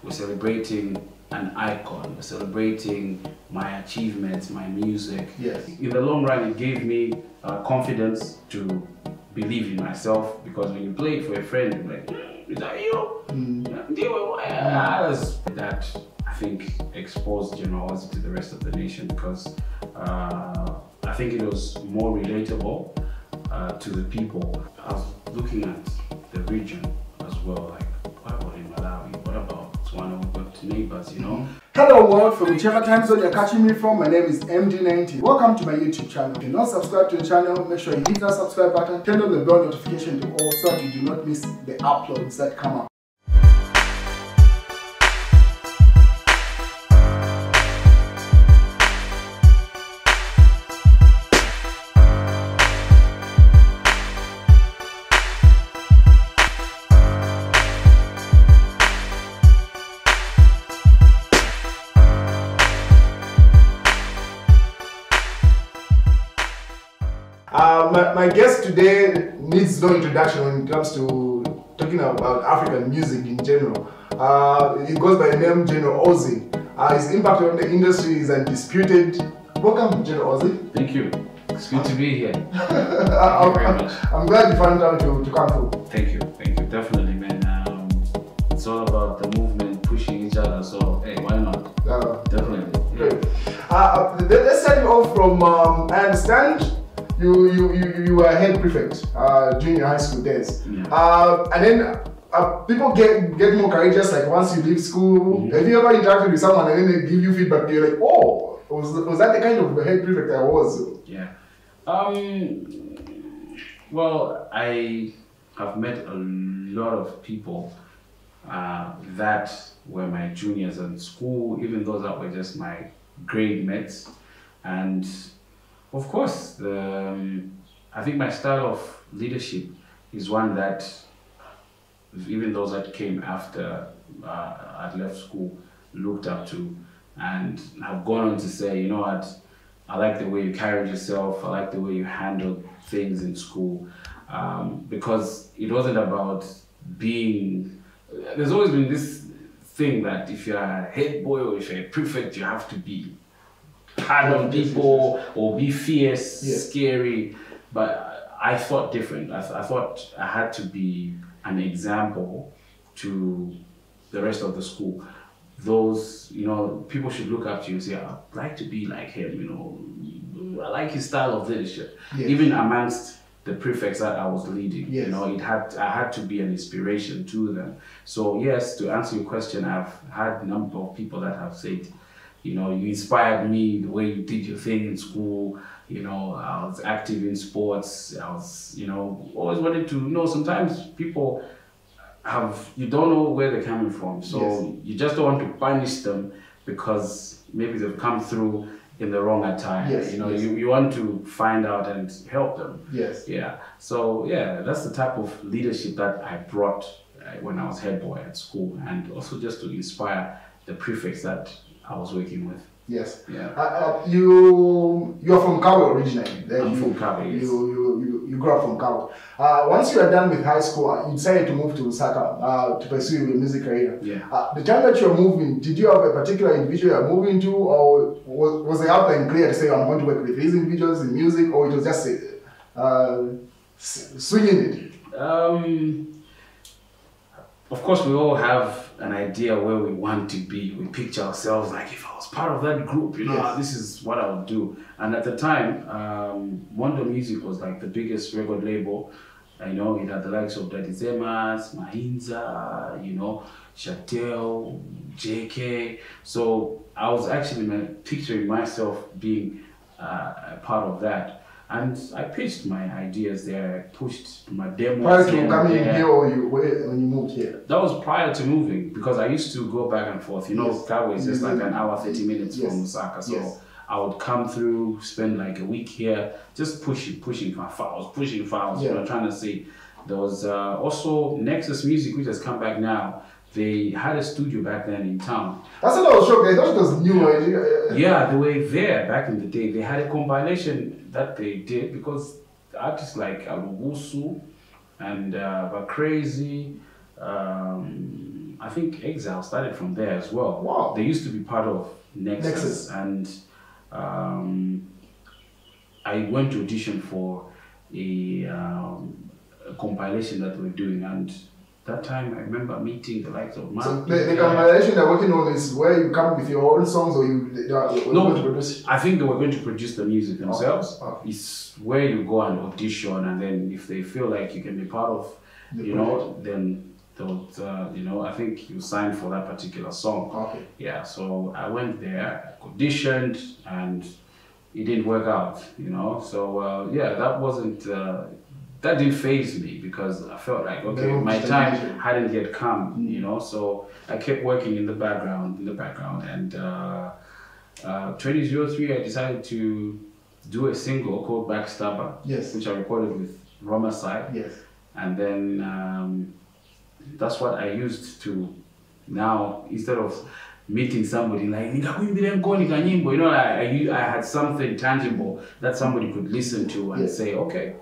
we're celebrating an icon, we're celebrating my achievements, my music. Yes. In the long run, it gave me confidence to believe in myself, because when you play it for a friend, you're like, is that you? That, I think, exposed General Ozzy to the rest of the nation, because I think it was more relatable to the people. I was looking at the region as well, like, what about in Malawi? What about Botswana? We've got neighbors, you know? Hello world, from whichever time zone you're catching me from, my name is MD90. Welcome to my YouTube channel. If you're not subscribed to the channel, make sure you hit that subscribe button, turn on the bell notification to all so that you do not miss the uploads that come up. My guest today needs no introduction when it comes to talking about African music in general. He goes by the name General Ozzy. His impact on the industry is undisputed. Welcome, General Ozzy. Thank you. It's good to be here. Thank you very much. I'm glad you found time to come through. Thank you, definitely, man. It's all about the movement, pushing each other, so hey, why not? Definitely. Great. Let's start off from, I understand you were a head prefect during your high school days. Yeah. And then people get more courageous, like once you leave school. Have you ever interacted with someone and then they give you feedback, you're like, oh, was that the kind of head prefect I was? Yeah. Well, I have met a lot of people that were my juniors in school, even those that were just my grade mates. And of course, I think my style of leadership is one that even those that came after I'd left school looked up to, and have gone on to say, you know what, I like the way you carried yourself, I like the way you handled things in school, because it wasn't about being, there's always been this thing that if you're a head boy or if you're a prefect, you have to be hard on people or be fierce, scary. But I thought different. I thought I had to be an example to the rest of the school. Those, you know, people should look up to you and say, I'd like to be like him, you know, I like his style of leadership. Yes. Even amongst the prefects that I was leading, you know, I had to be an inspiration to them. So yes, to answer your question, I've had a number of people that have said, you know, you inspired me, the way you did your thing in school. You know, I was active in sports. I was, you know, always wanted to, you know, sometimes people you don't know where they're coming from. So you just don't want to punish them because maybe they've come through in the wrong attire. You know, you want to find out and help them. Yeah. So yeah, that's the type of leadership that I brought when I was head boy at school, and also just to inspire the prefects that I was working with. Yes. Yeah. You're from Cabo originally. I'm from Cabo. Yes. You grew up from Cabo. Once you are done with high school, you decided to move to Osaka to pursue your music career. Yeah. The time that you were moving, did you have a particular individual you were moving to, or was the outline clear to say I'm going to work with these individuals in music, or it was just swinging it? Of course, we all have an idea where we want to be. We picture ourselves like, if I was part of that group, you know, this is what I would do. And at the time, Mondo Music was like the biggest record label. You know, it had the likes of Daddy Zemas, Mahinza, you know, Chatel, JK. So I was actually picturing myself being a part of that. And I pitched my ideas there, I pushed my demos. Prior to coming here, or when you moved here? That was prior to moving, because I used to go back and forth. You know, Cabo is just like an hour, 30 minutes from Osaka. So I would come through, spend like a week here, just pushing files, you know, trying to see. There was also Nexus Music, which has come back now. They had a studio back then in town. That's what I was shocked. I thought it was new. Yeah, they were there back in the day. They had a compilation that they did, because artists like Alubusu and Crazy, I think Exile started from there as well. Wow. They used to be part of Nexus. And I went to audition for a compilation that we're doing, and that time I remember meeting the likes of Mark. So the compilation they're working on is where you come with your own songs, or no, to produce? I think they were going to produce the music themselves. Okay. It's where you go and audition, and then if they feel like you can be part of, then they'll, I think you signed for that particular song. Okay. Yeah, so I went there, auditioned, and it didn't work out, So that wasn't. That didn't faze me because I felt like, okay, my time hadn't yet come, so I kept working in the background, and 2003 I decided to do a single called Backstabber, yes, which I recorded with Romasai, yes, and then that's what I used to now, instead of meeting somebody like, I had something tangible that somebody could listen to and say, okay.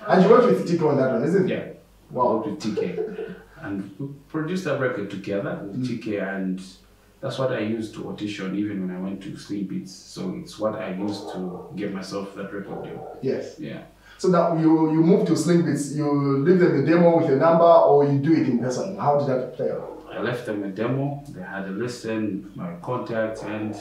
And you worked with TK on that one, isn't it? Yeah. Wow. I worked with TK. And we produced that record together with TK, and that's what I used to audition even when I went to Slim Beats. So it's what I used to get myself that record deal. Yes. Yeah. So now you moved to Slim Beats, you leave them the demo with your number, or you do it in person? How did that play out? I left them a demo, they had a listen, my contacts, and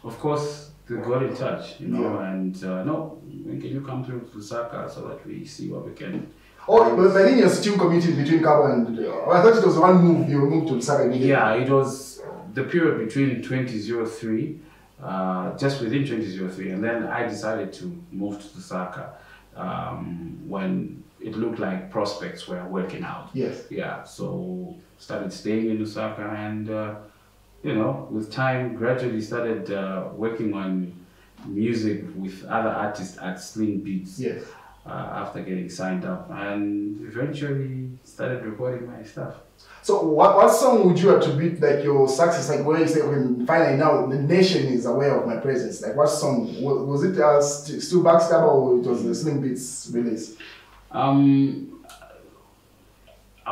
of course they got in touch, and no, when can you come to Osaka so that we see what we can. Oh, but then you're still commuting between Cabo and I thought it was one move, you moved to Osaka immediately. Yeah, it was the period between 2003, just within 2003, and then I decided to move to Osaka when it looked like prospects were working out. Yes. Yeah, so started staying in Osaka, and with time gradually started working on music with other artists at Sling Beats. Yes. After getting signed up, and eventually started recording my stuff. So what song would you attribute like your success, like where you say, okay, finally now the nation is aware of my presence? Like what song? Was it still Backstabber, or it was the Sling Beats release? I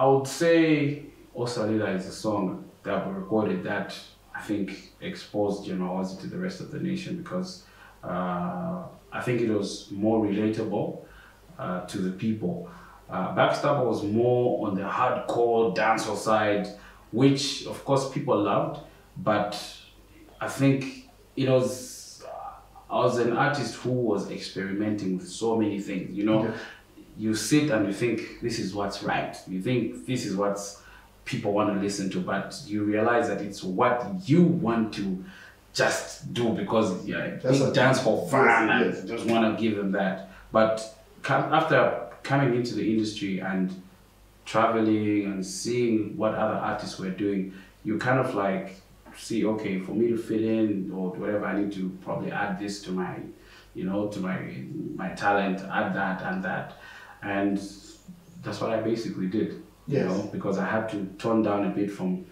would say Osalila is a song that we recorded that I think exposed General Ozzy to the rest of the nation, because I think it was more relatable to the people. Backstabber was more on the hardcore dancehall side, which of course people loved, but I think I was an artist who was experimenting with so many things, Yeah. You sit and you think this is what's right, you think this is what people want to listen to, but you realize that it's what you want to just do because big dancehall fan and just want to give them that. But after coming into the industry and traveling and seeing what other artists were doing, you kind of like see, okay, for me to fit in or whatever, I need to probably add this to my, to my talent, add that and that. And that's what I basically did, because I had to tone down a bit from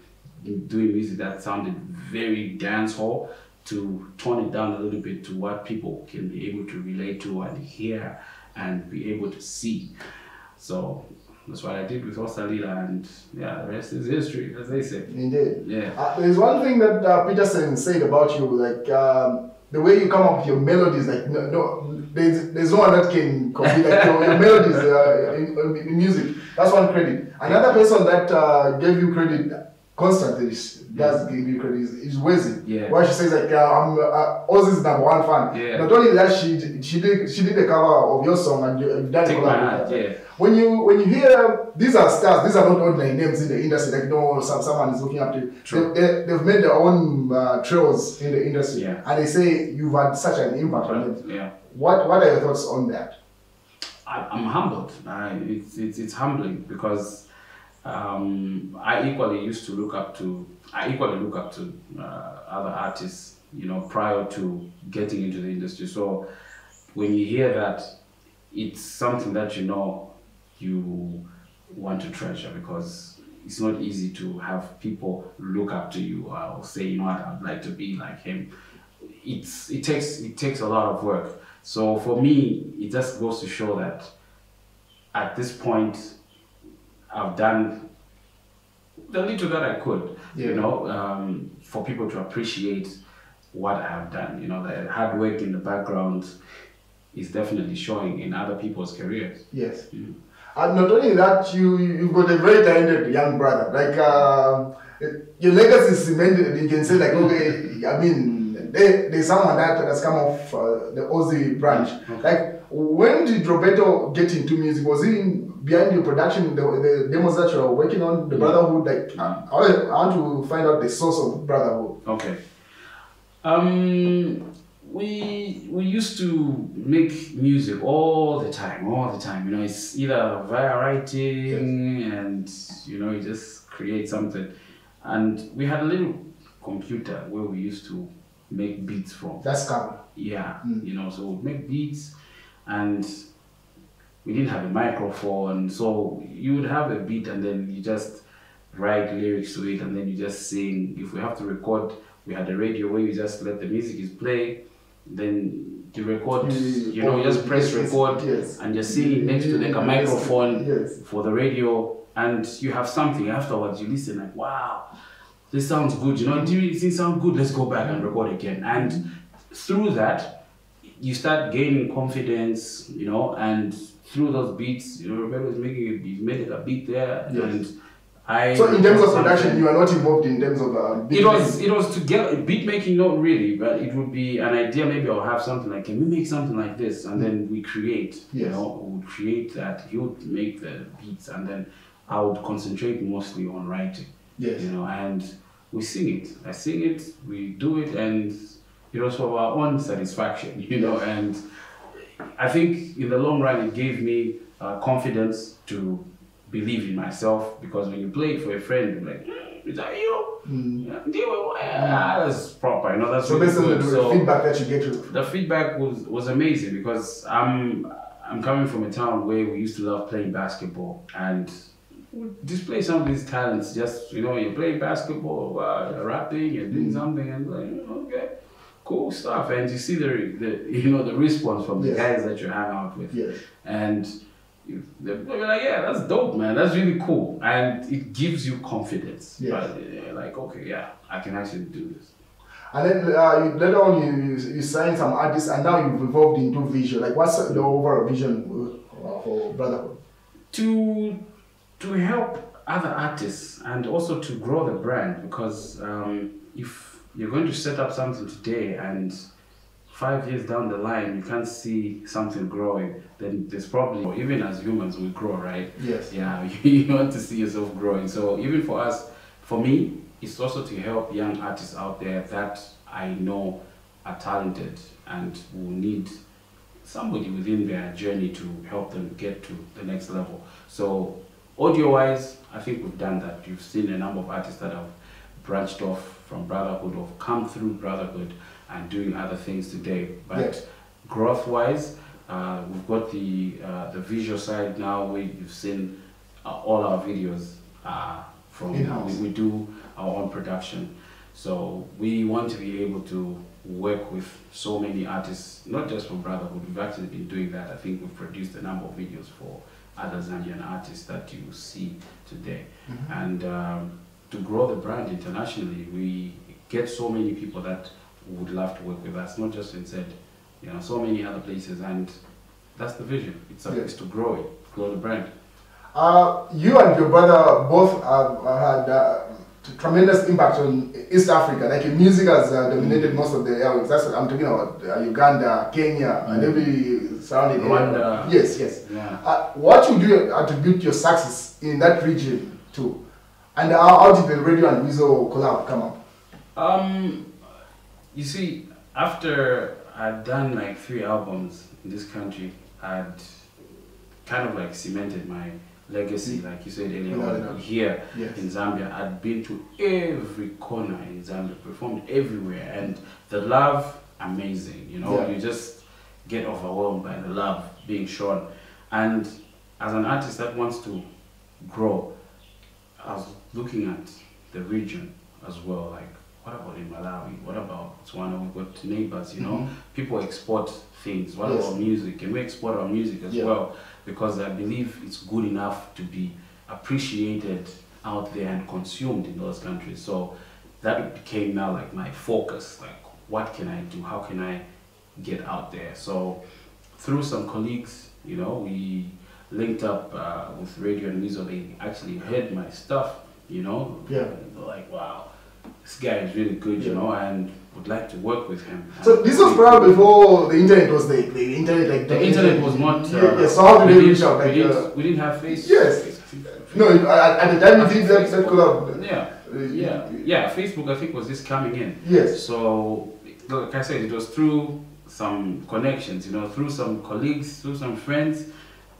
doing music that sounded very dancehall to tone it down a little bit to what people can be able to relate to and hear and be able to see. So that's what I did with Osalila, and the rest is history, as they say. Indeed. Yeah. There's one thing that Peterson said about you, like the way you come up with your melodies, like there's no one that can copy like your melodies in music. That's one credit. Another person that gave you credit constantly does give you credit is Weasel. Yeah. Where she says like I'm Ozzy's #1 fan. Yeah. Not only that, she did a cover of your song and you done Take a my cover. hand, yeah. When you hear these are stars, these are not ordinary names in the industry. Like someone is looking up to. True. They've made their own trails in the industry, Yeah. and they say you've had such an impact on it. Yeah. What are your thoughts on that? I'm humbled. It's humbling because I equally look up to other artists, prior to getting into the industry. So when you hear that, it's something that you want to treasure, because it's not easy to have people look up to you or say, what, I'd like to be like him. It takes a lot of work. So for me, it just goes to show that at this point, I've done the little that I could, you know, for people to appreciate what I have done. You know, the hard work in the background is definitely showing in other people's careers. Yes. And not only that, you've got a very talented young brother. Like, your legacy is cemented. You can say, like, okay, I mean, there's someone that has come off the Ozzy branch. Okay. Like, when did Roberto get into music? Was he behind your production, the demos that you were working on, the brotherhood? Like, I want to find out the source of brotherhood. Okay. We used to make music all the time. You know, it's either via writing and, you know, you just create something. And we had a little computer where we used to make beats from. That's common. Yeah, you know, so we'd make beats and we didn't have a microphone. So you would have a beat and then you just write lyrics to it and then you just sing. If we have to record, we had a radio where you just let the music is play. Then you record, you know, you just press record and you're singing next to like a microphone for the radio, and you have something afterwards. You listen like, wow, this sounds good. You know, it didn't sound good. Let's go back and record again. And through that, you start gaining confidence. You know, and through those beats, you know, Roberto was making a beat, made a beat there, and so in terms of production, you are not involved in terms of beat making? It was to get beat making, not really, but it would be an idea. Maybe I'll have something like, can we make something like this? And then we create. You know, we would create that. He would make the beats, and then I would concentrate mostly on writing. Yes. You know, and we sing it. I sing it. We do it, and it was for our own satisfaction. You know, and I think in the long run, it gave me confidence to believe in myself, because when you play it for a friend, you're like, is that you? That's proper, you know, that's so really basically good. the feedback that you get the feedback was amazing, because I'm coming from a town where we used to love playing basketball and display some of these talents. Just, you know, you're playing basketball, rapping, you're doing something, and like, okay, cool stuff. And you see the you know, the response from the guys that you hang out with, and they're like, yeah, that's dope, man. That's really cool, and it gives you confidence. But like, okay, yeah, I can actually do this. And then later on, you signed some artists, and now you've evolved into visual. Like, what's the overall vision for Brotherhood? To help other artists and also to grow the brand, because if you're going to set up something today and 5 years down the line you can't see something growing, then there's probably, even as humans we grow, right? Yes. Yeah, you want to see yourself growing. So even for us, for me, it's also to help young artists out there that I know are talented and will need somebody within their journey to help them get to the next level. So audio-wise, I think we've done that. You've seen a number of artists that have branched off from Brotherhood or come through Brotherhood and doing other things today. But growth-wise, we've got the visual side now, where you've seen all our videos from in-house. We do our own production. So we want to be able to work with so many artists, not just from Brotherhood. We've actually been doing that. I think we've produced a number of videos for other Zambian artists that you see today. And to grow the brand internationally, we get so many people that would love to work with us, not just in Z, you know, so many other places, and that's the vision. It's to grow it, grow the brand. You and your brother both have had tremendous impact on East Africa. Like, your music has dominated most of the areas. That's what I'm talking about. Uganda, Kenya, and every surrounding area. Rwanda. Yes. Yeah. What would you attribute your success in that region to? And how did the radio and Weasel collab come up? You see, after I'd done like 3 albums in this country, I'd kind of like cemented my legacy, like you said earlier, here in Zambia. I'd been to every corner in Zambia, performed everywhere, and the love, amazing, you know, you just get overwhelmed by the love being shown. And as an artist that wants to grow, I was looking at the region as well, like, what about in Malawi? What about Botswana? We've got neighbors, you know. People export things. What about music? Can we export our music as well? Because I believe it's good enough to be appreciated out there and consumed in those countries. So that became now like my focus, like what can I do? How can I get out there? So through some colleagues, you know, we linked up with Radio and Weasel. They actually heard my stuff, you know. Yeah. And they're like, wow, this guy is really good, you know, and would like to work with him. So this was probably before the internet was the internet, like the internet was not. Yeah, so how did they reach out? Like, we didn't have Facebook. Yes. No, at the time you did that collab. Yeah. Facebook, I think, was just coming in. Yes. So, like I said, it was through some connections, you know, through some colleagues, through some friends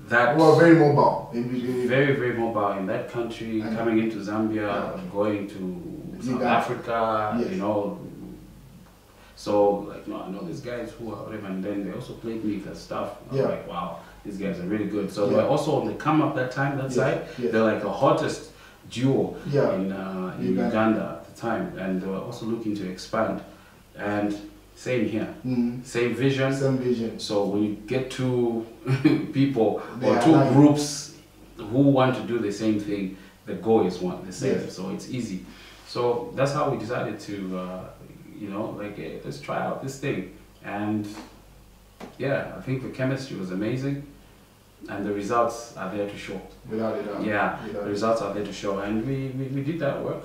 that were very mobile. Very, very mobile in that country, coming into Zambia, going to South Africa, yes. You know. So, like, no, I know these guys who are whatever, and then they also played me their stuff. I was like, wow, these guys are really good. So, they were also on the come up that time, that side. Yes. They're like the hottest duo in Uganda at the time, and they were also looking to expand. And same here, same vision. Same vision. So when you get two people or two groups who want to do the same thing, the goal is the same. Yes. So it's easy. So that's how we decided to, you know, like, hey, let's try out this thing. And yeah, I think the chemistry was amazing, and the results are there to show. Without a doubt. Yeah, the results are there to show, and we did that work.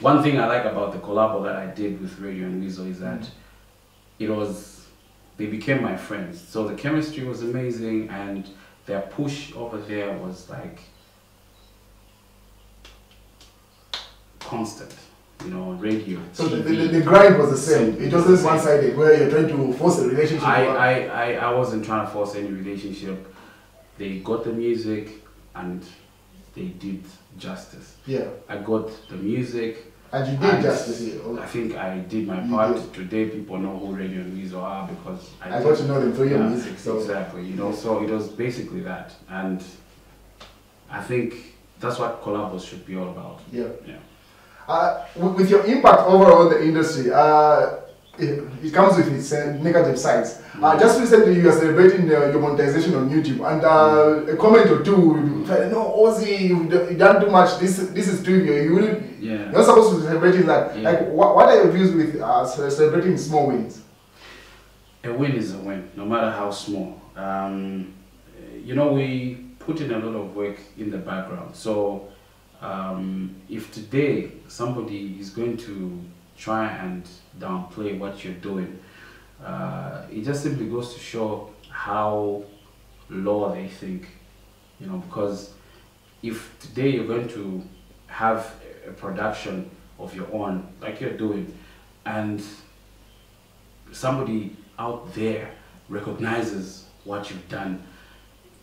One thing I like about the collab that I did with Radio and Weasel is that they became my friends. So the chemistry was amazing, and their push over there was like constant, you know, radio. So the grind was the same. It wasn't one-sided where you're trying to force a relationship. I wasn't trying to force any relationship. They got the music and they did justice. Yeah. I got the music. And you did justice here. I think I did my part. Today people know who Radio and Weasel are because I got to know them through your music. So. Exactly, you know, so it was basically that. And I think that's what collabs should be all about. Yeah. With your impact overall in the industry, it comes with its negative sides. Just recently, you are celebrating your monetization on YouTube, and a comment or two, no, Ozzy, you done too much. This is trivial. You're not supposed to be celebrating that. Yeah. Like, what are your views with celebrating small wins? A win is a win, no matter how small. You know, we put in a lot of work in the background. So, if today somebody is going to try and downplay what you're doing, it just simply goes to show how low they think, you know, because if today you're going to have a production of your own, like you're doing, and somebody out there recognizes what you've done,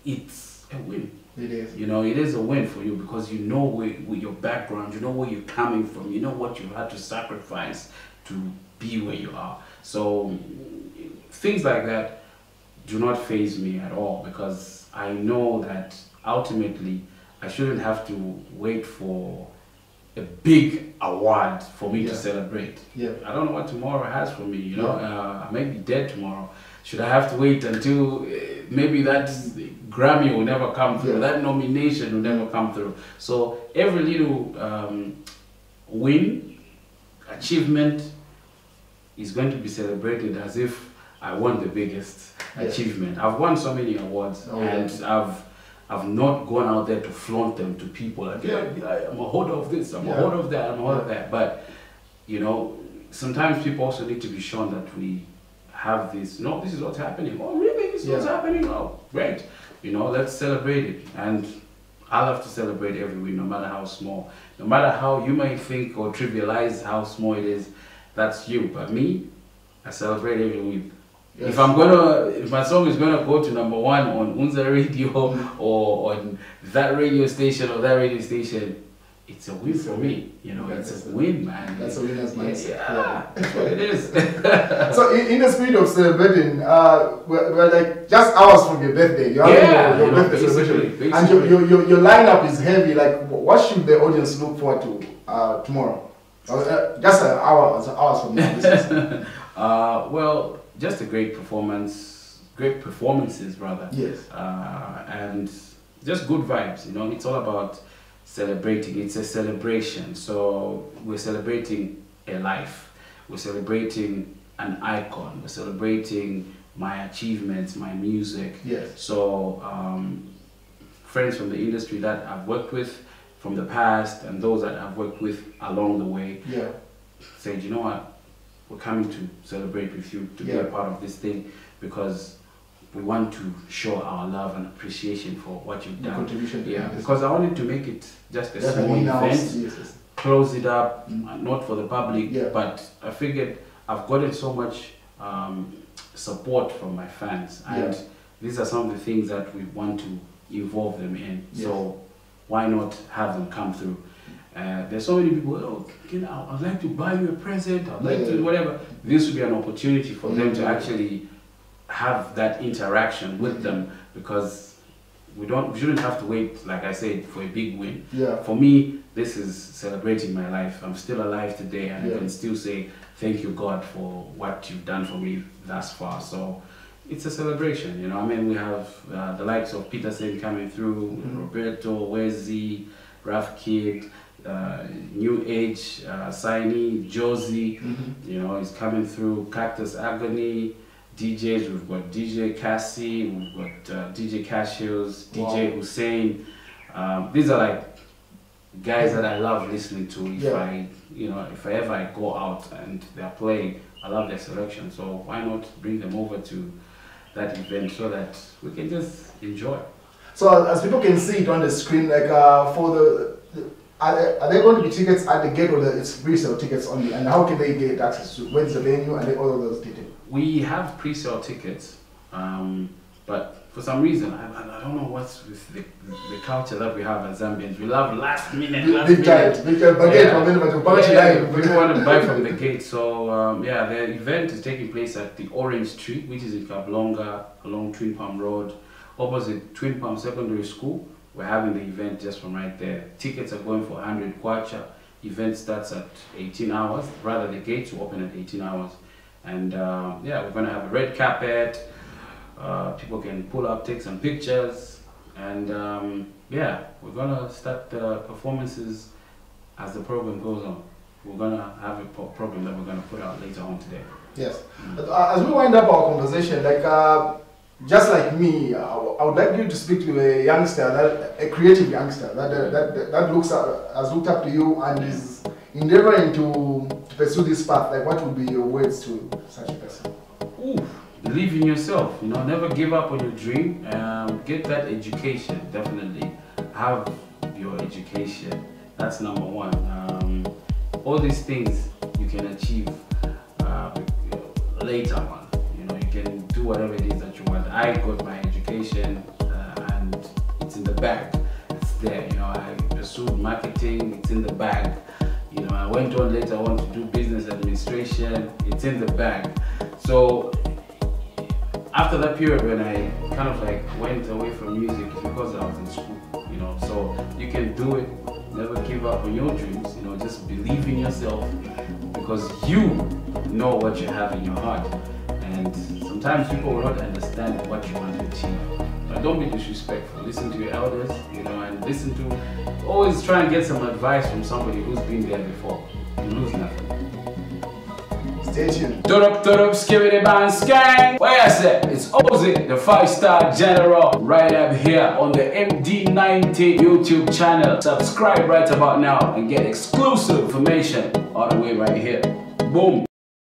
it's a win. It is. You know, it is a win for you because you know where your background, you know where you're coming from, you know what you had to sacrifice to be where you are. So things like that do not faze me at all because I know that ultimately I shouldn't have to wait for a big award for me to celebrate. Yeah. I don't know what tomorrow has for me, you know. I may be dead tomorrow. Should I have to wait until maybe that Grammy will never come through, that nomination will never come through? So every little win, achievement is going to be celebrated as if I won the biggest achievement. I've won so many awards and I've not gone out there to flaunt them to people like, I'm a holder of this, I'm a holder of that, I'm a holder of that. But, you know, sometimes people also need to be shown that we have this, no, this is what's happening. Oh, really? This is what's happening? Oh, great. You know, let's celebrate it. And I love to celebrate every win, no matter how small. No matter how you may think or trivialize how small it is, that's you. But me, I celebrate every win. Yes. If my song is gonna go to #1 on Unza Radio or on that radio station or that radio station, it's a win for me. You know, it's a win, man. That's a winner's mindset. Yeah, that's what it is. So in the spirit of celebrating, we're like just hours from your birthday. You have your birthday celebration, and your lineup is heavy. Like, what should the audience look forward to tomorrow? Just hours from now. Well, just a great performances rather. Yes. And just good vibes, you know. It's all about celebrating. It's a celebration. So we're celebrating a life. We're celebrating an icon. We're celebrating my achievements, my music. Yes. So friends from the industry that I've worked with from the past and those that I've worked with along the way, yeah, said, you know what, we're coming to celebrate with you, to be a part of this thing, because we want to show our love and appreciation for what you've done. Contribution to because I wanted to make it just a small event, close it up, not for the public, but I figured I've gotten so much support from my fans, and these are some of the things that we want to involve them in. So why not have them come through? There's so many people, oh, I'd like to buy you a present, I'd like to whatever. This would be an opportunity for them to actually have that interaction with them, because we shouldn't have to wait, like I said, for a big win. For me, this is celebrating my life. I'm still alive today, and I can still say thank you, God, for what you've done for me thus far. So it's a celebration, you know. I mean, we have the likes of Peterson coming through, Roberto, Weasel, Rough Kid, New Age, Signee, Josie, you know, is coming through, Cactus Agony, DJs, we've got DJ Cassie, we've got DJ Cashios, DJ Hussein. These are like guys that I love listening to. If I ever go out and they're playing, I love their selection. So why not bring them over to that event so that we can just enjoy. So as people can see it on the screen, like for are there going to be tickets at the gate, or it's pre-sale tickets only? And how can they get access to? When's the venue and all of those details? We have pre-sale tickets, but for some reason, I don't know what's with the culture that we have as Zambians. We love last minute. We want to buy from the gate. So the event is taking place at the Orange Tree, which is in Kablonga, along Twin Palm Road, opposite Twin Palm Secondary School. We're having the event just from right there. Tickets are going for 100 kwacha. Event starts at 18 hours. Rather, the gates will open at 18 hours. And we're going to have a red carpet. People can pull up, take some pictures. And we're going to start the performances as the program goes on. We're going to have a program that we're going to put out later on today. Yes. As we wind up our conversation, like, just like me, I would like you to speak to a youngster, a creative youngster that has looked up to you and is endeavoring to pursue this path. Like, what would be your words to such a person? Believe in yourself. You know, never give up on your dream. Get that education. Definitely have your education. That's number one. All these things you can achieve later on. You can do whatever it is that you want. I got my education and it's in the bag. It's there. You know, I pursued marketing. It's in the bag. You know, I went on later on to do business administration. It's in the bag. So after that period when I kind of like went away from music, because I was in school. You know, so you can do it. Never give up on your dreams. You know, just believe in yourself, because you know what you have in your heart. And sometimes people will not understand what you want to achieve. But don't be disrespectful. Listen to your elders, you know, and always try and get some advice from somebody who's been there before. You lose nothing. Stay tuned. Turn up, skibidi bang skang. Where I said, it's Ozzy, the 5-star general, right up here on the MD90 YouTube channel. Subscribe right about now and get exclusive information all the way right here. Boom.